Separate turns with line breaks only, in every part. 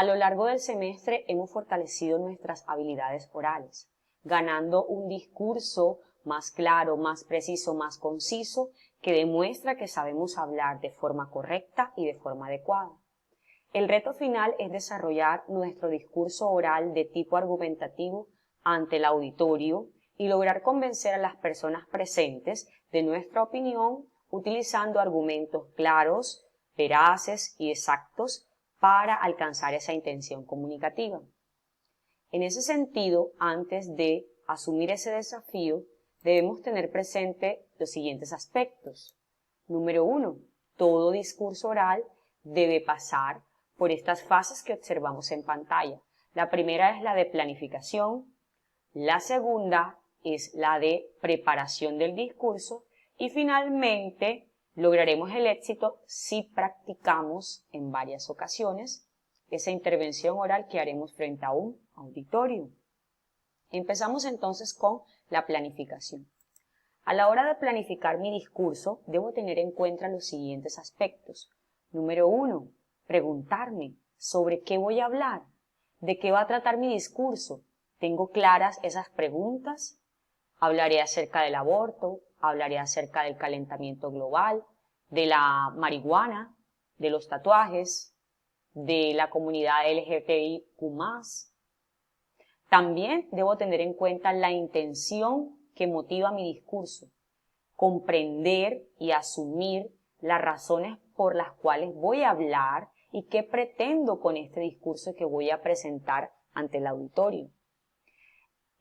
A lo largo del semestre hemos fortalecido nuestras habilidades orales, ganando un discurso más claro, más preciso, más conciso, que demuestra que sabemos hablar de forma correcta y de forma adecuada. El reto final es desarrollar nuestro discurso oral de tipo argumentativo ante el auditorio y lograr convencer a las personas presentes de nuestra opinión utilizando argumentos claros, veraces y exactos para alcanzar esa intención comunicativa. En ese sentido, antes de asumir ese desafío, debemos tener presente los siguientes aspectos. Número 1. Todo discurso oral debe pasar por estas fases que observamos en pantalla. La primera es la de planificación, la segunda es la de preparación del discurso y finalmente lograremos el éxito si practicamos en varias ocasiones esa intervención oral que haremos frente a un auditorio. Empezamos entonces con la planificación. A la hora de planificar mi discurso, debo tener en cuenta los siguientes aspectos. Número 1. Preguntarme sobre qué voy a hablar, de qué va a tratar mi discurso. ¿Tengo claras esas preguntas? Hablaré acerca del aborto, hablaré acerca del calentamiento global, de la marihuana, de los tatuajes, de la comunidad LGTBIQ+. También debo tener en cuenta la intención que motiva mi discurso, comprender y asumir las razones por las cuales voy a hablar y qué pretendo con este discurso que voy a presentar ante el auditorio.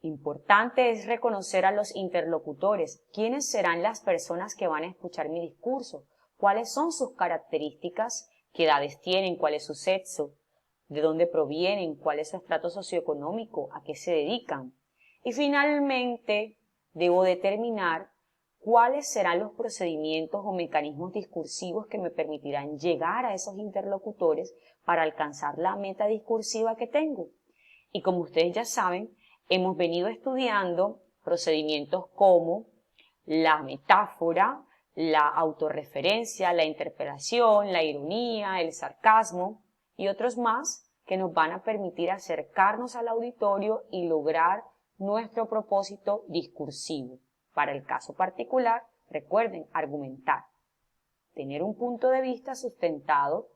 Importante es reconocer a los interlocutores, quiénes serán las personas que van a escuchar mi discurso, cuáles son sus características, qué edades tienen, cuál es su sexo, de dónde provienen, cuál es su estrato socioeconómico, a qué se dedican. Y finalmente, debo determinar cuáles serán los procedimientos o mecanismos discursivos que me permitirán llegar a esos interlocutores para alcanzar la meta discursiva que tengo. Y como ustedes ya saben, hemos venido estudiando procedimientos como la metáfora, la autorreferencia, la interpelación, la ironía, el sarcasmo y otros más que nos van a permitir acercarnos al auditorio y lograr nuestro propósito discursivo. Para el caso particular, recuerden, argumentar, tener un punto de vista sustentado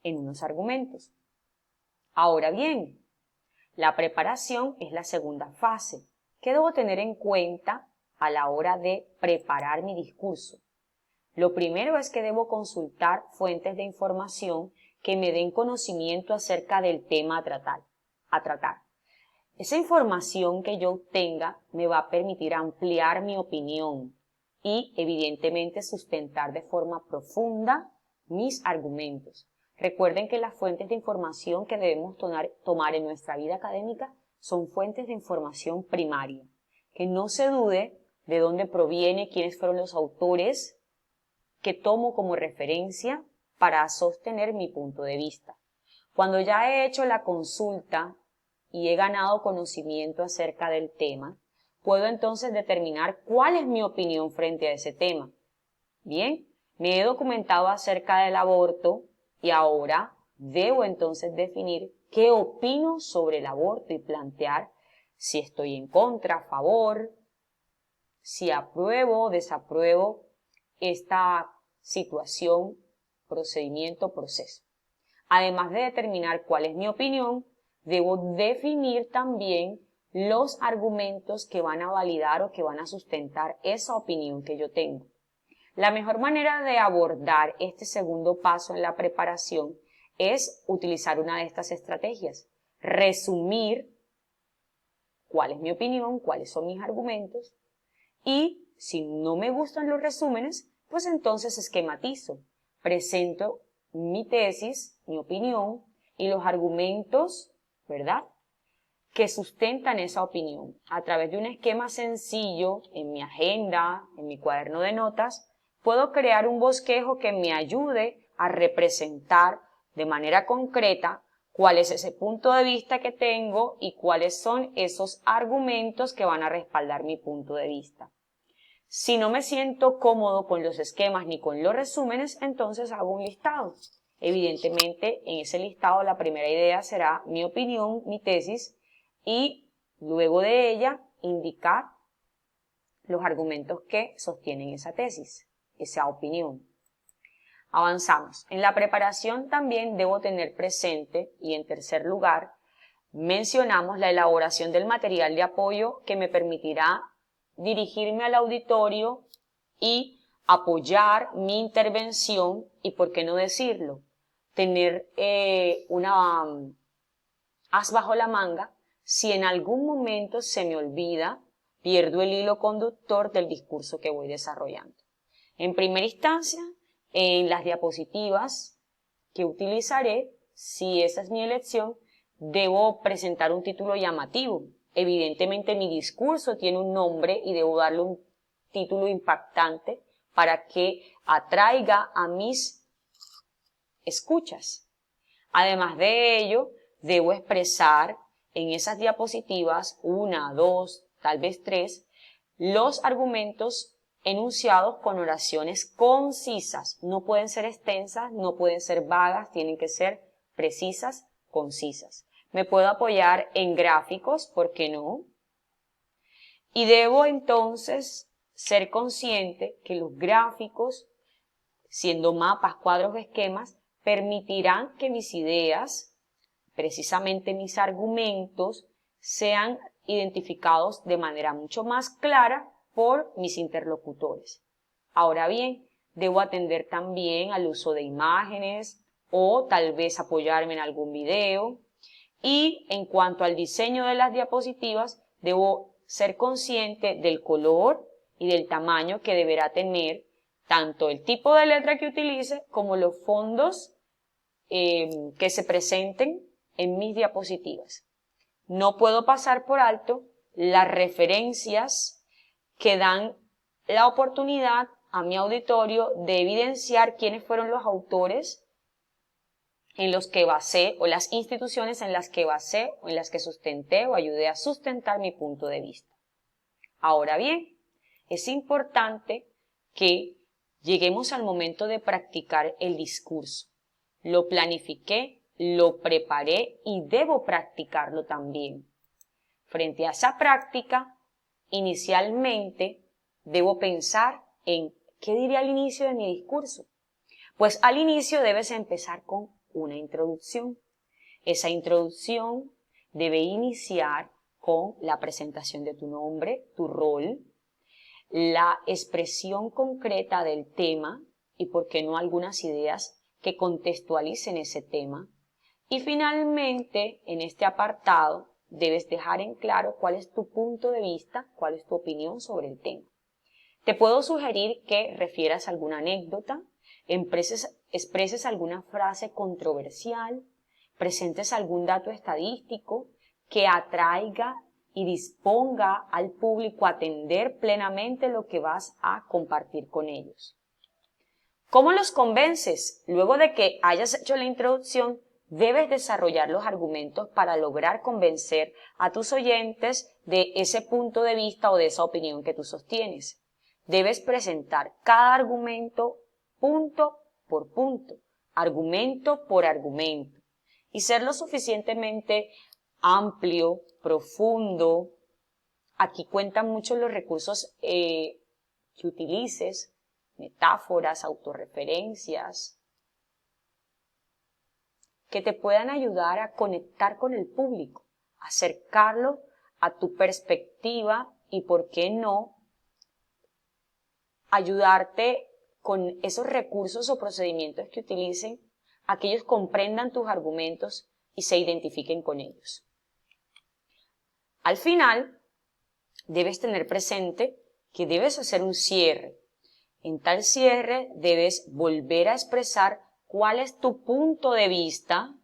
en unos argumentos. Ahora bien, la preparación es la segunda fase. ¿Qué debo tener en cuenta a la hora de preparar mi discurso? Lo primero es que debo consultar fuentes de información que me den conocimiento acerca del tema a tratar. Esa información que yo obtenga me va a permitir ampliar mi opinión y, evidentemente, sustentar de forma profunda mis argumentos. Recuerden que las fuentes de información que debemos tomar en nuestra vida académica son fuentes de información primaria. Que no se dude de dónde proviene, quiénes fueron los autores que tomo como referencia para sostener mi punto de vista. Cuando ya he hecho la consulta y he ganado conocimiento acerca del tema, puedo entonces determinar cuál es mi opinión frente a ese tema. Bien, me he documentado acerca del aborto y ahora debo entonces definir qué opino sobre el aborto y plantear si estoy en contra, a favor, si apruebo o desapruebo esta situación, procedimiento, proceso. Además de determinar cuál es mi opinión, debo definir también los argumentos que van a validar o que van a sustentar esa opinión que yo tengo. La mejor manera de abordar este segundo paso en la preparación es utilizar una de estas estrategias. Resumir cuál es mi opinión, cuáles son mis argumentos y si no me gustan los resúmenes, pues entonces esquematizo. Presento mi tesis, mi opinión y los argumentos, ¿verdad?, que sustentan esa opinión. A través de un esquema sencillo en mi agenda, en mi cuaderno de notas, puedo crear un bosquejo que me ayude a representar de manera concreta cuál es ese punto de vista que tengo y cuáles son esos argumentos que van a respaldar mi punto de vista. Si no me siento cómodo con los esquemas ni con los resúmenes, entonces hago un listado Evidentemente, en ese listado la primera idea será mi opinión, mi tesis, y luego de ella indicar los argumentos que sostienen esa tesis, esa opinión. Avanzamos. En la preparación también debo tener presente, y en tercer lugar, mencionamos la elaboración del material de apoyo que me permitirá dirigirme al auditorio y apoyar mi intervención y, por qué no decirlo, tener una as bajo la manga si en algún momento se me olvida, pierdo el hilo conductor del discurso que voy desarrollando. En primera instancia, en las diapositivas que utilizaré, si esa es mi elección, debo presentar un título llamativo. Evidentemente mi discurso tiene un nombre y debo darle un título impactante para que atraiga a mis escuchas. Además de ello, debo expresar en esas diapositivas, 1, 2, tal vez 3, los argumentos enunciados con oraciones concisas. No pueden ser extensas, no pueden ser vagas, tienen que ser precisas, concisas. Me puedo apoyar en gráficos, ¿por qué no? Y debo entonces ser consciente que los gráficos, siendo mapas, cuadros o esquemas, permitirán que mis ideas, precisamente mis argumentos, sean identificados de manera mucho más clara por mis interlocutores. Ahora bien, debo atender también al uso de imágenes o tal vez apoyarme en algún video. Y en cuanto al diseño de las diapositivas, debo ser consciente del color y del tamaño que deberá tener tanto el tipo de letra que utilice como los fondos que se presenten en mis diapositivas. No puedo pasar por alto las referencias que dan la oportunidad a mi auditorio de evidenciar quiénes fueron los autores en los que basé o las instituciones en las que basé o en las que sustenté o ayudé a sustentar mi punto de vista. Ahora bien, es importante que lleguemos al momento de practicar el discurso. Lo planifiqué, lo preparé y debo practicarlo también. Frente a esa práctica, inicialmente debo pensar en ¿qué diré al inicio de mi discurso? Pues al inicio debes empezar con una introducción. Esa introducción debe iniciar con la presentación de tu nombre, tu rol, la expresión concreta del tema y, por qué no, algunas ideas que contextualicen ese tema. Y finalmente, en este apartado, debes dejar en claro cuál es tu punto de vista, cuál es tu opinión sobre el tema. Te puedo sugerir que refieras alguna anécdota, expreses alguna frase controversial, presentes algún dato estadístico que atraiga y disponga al público a atender plenamente lo que vas a compartir con ellos. ¿Cómo los convences? Luego de que hayas hecho la introducción, debes desarrollar los argumentos para lograr convencer a tus oyentes de ese punto de vista o de esa opinión que tú sostienes. Debes presentar cada argumento punto por punto, argumento por argumento, y ser lo suficientemente amplio, profundo. Aquí cuentan mucho los recursos que utilices, metáforas, autorreferencias, que te puedan ayudar a conectar con el público, acercarlo a tu perspectiva y, ¿por qué no?, ayudarte con esos recursos o procedimientos que utilicen a que ellos comprendan tus argumentos y se identifiquen con ellos. Al final, debes tener presente que debes hacer un cierre. En tal cierre debes volver a expresar cuál es tu punto de vista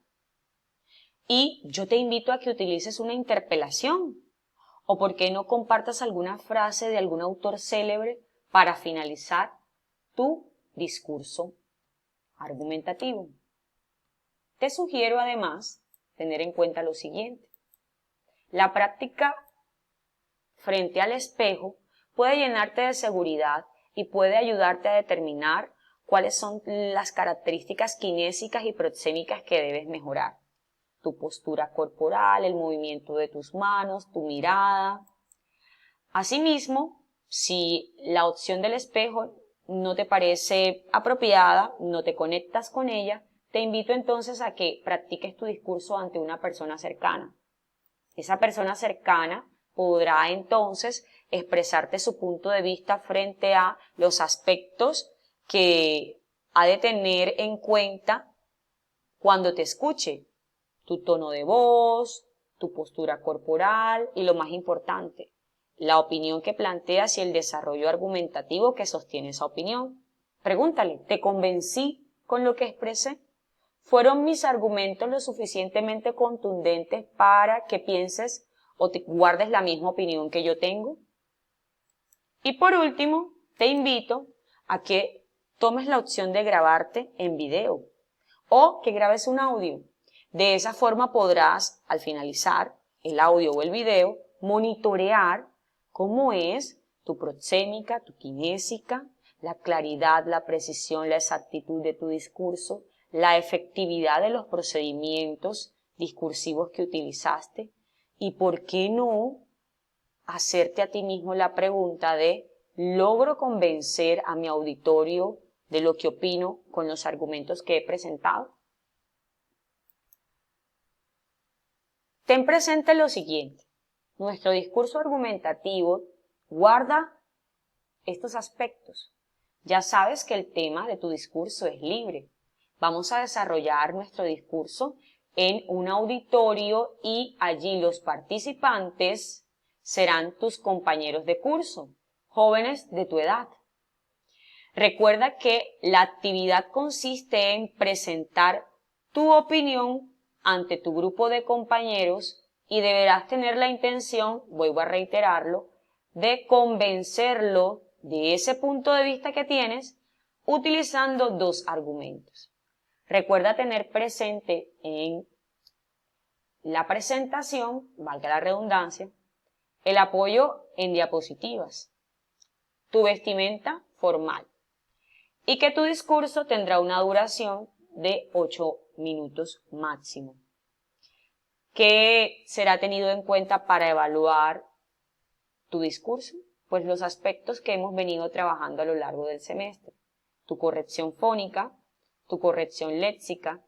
y yo te invito a que utilices una interpelación o por qué no compartas alguna frase de algún autor célebre para finalizar tu discurso argumentativo. Te sugiero además tener en cuenta lo siguiente. La práctica frente al espejo puede llenarte de seguridad y puede ayudarte a determinar cuáles son las características kinésicas y proxémicas que debes mejorar. Tu postura corporal, el movimiento de tus manos, tu mirada. Asimismo, si la opción del espejo no te parece apropiada, no te conectas con ella, te invito entonces a que practiques tu discurso ante una persona cercana. Esa persona cercana podrá entonces expresarte su punto de vista frente a los aspectos que ha de tener en cuenta cuando te escuche. Tu tono de voz, tu postura corporal y lo más importante, la opinión que planteas y el desarrollo argumentativo que sostiene esa opinión. Pregúntale, ¿te convencí con lo que expresé? ¿Fueron mis argumentos lo suficientemente contundentes para que pienses o te guardes la misma opinión que yo tengo? Y por último, te invito a que tomes la opción de grabarte en video o que grabes un audio. De esa forma podrás, al finalizar el audio o el video, monitorear cómo es tu proxémica, tu kinésica, la claridad, la precisión, la exactitud de tu discurso, la efectividad de los procedimientos discursivos que utilizaste y, ¿por qué no?, hacerte a ti mismo la pregunta de ¿logro convencer a mi auditorio de lo que opino con los argumentos que he presentado? Ten presente lo siguiente, nuestro discurso argumentativo guarda estos aspectos. Ya sabes que el tema de tu discurso es libre. Vamos a desarrollar nuestro discurso en un auditorio y allí los participantes serán tus compañeros de curso, jóvenes de tu edad. Recuerda que la actividad consiste en presentar tu opinión ante tu grupo de compañeros y deberás tener la intención, vuelvo a reiterarlo, de convencerlo de ese punto de vista que tienes utilizando dos argumentos. Recuerda tener presente en la presentación, valga la redundancia, el apoyo en diapositivas, tu vestimenta formal y que tu discurso tendrá una duración de 8 minutos máximo. ¿Qué será tenido en cuenta para evaluar tu discurso? Pues los aspectos que hemos venido trabajando a lo largo del semestre. Tu corrección fónica, tu corrección léxica,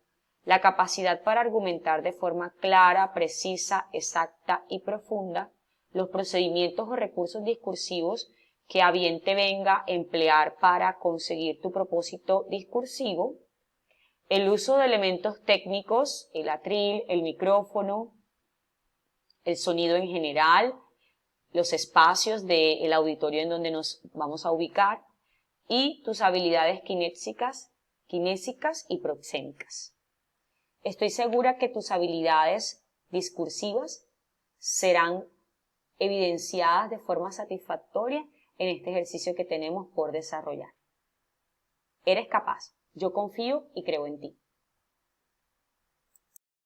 la capacidad para argumentar de forma clara, precisa, exacta y profunda, los procedimientos o recursos discursivos que a bien te venga emplear para conseguir tu propósito discursivo, el uso de elementos técnicos, el atril, el micrófono, el sonido en general, los espacios del auditorio en donde nos vamos a ubicar y tus habilidades kinésicas y proxémicas. Estoy segura que tus habilidades discursivas serán evidenciadas de forma satisfactoria en este ejercicio que tenemos por desarrollar. Eres capaz, yo confío y creo en ti.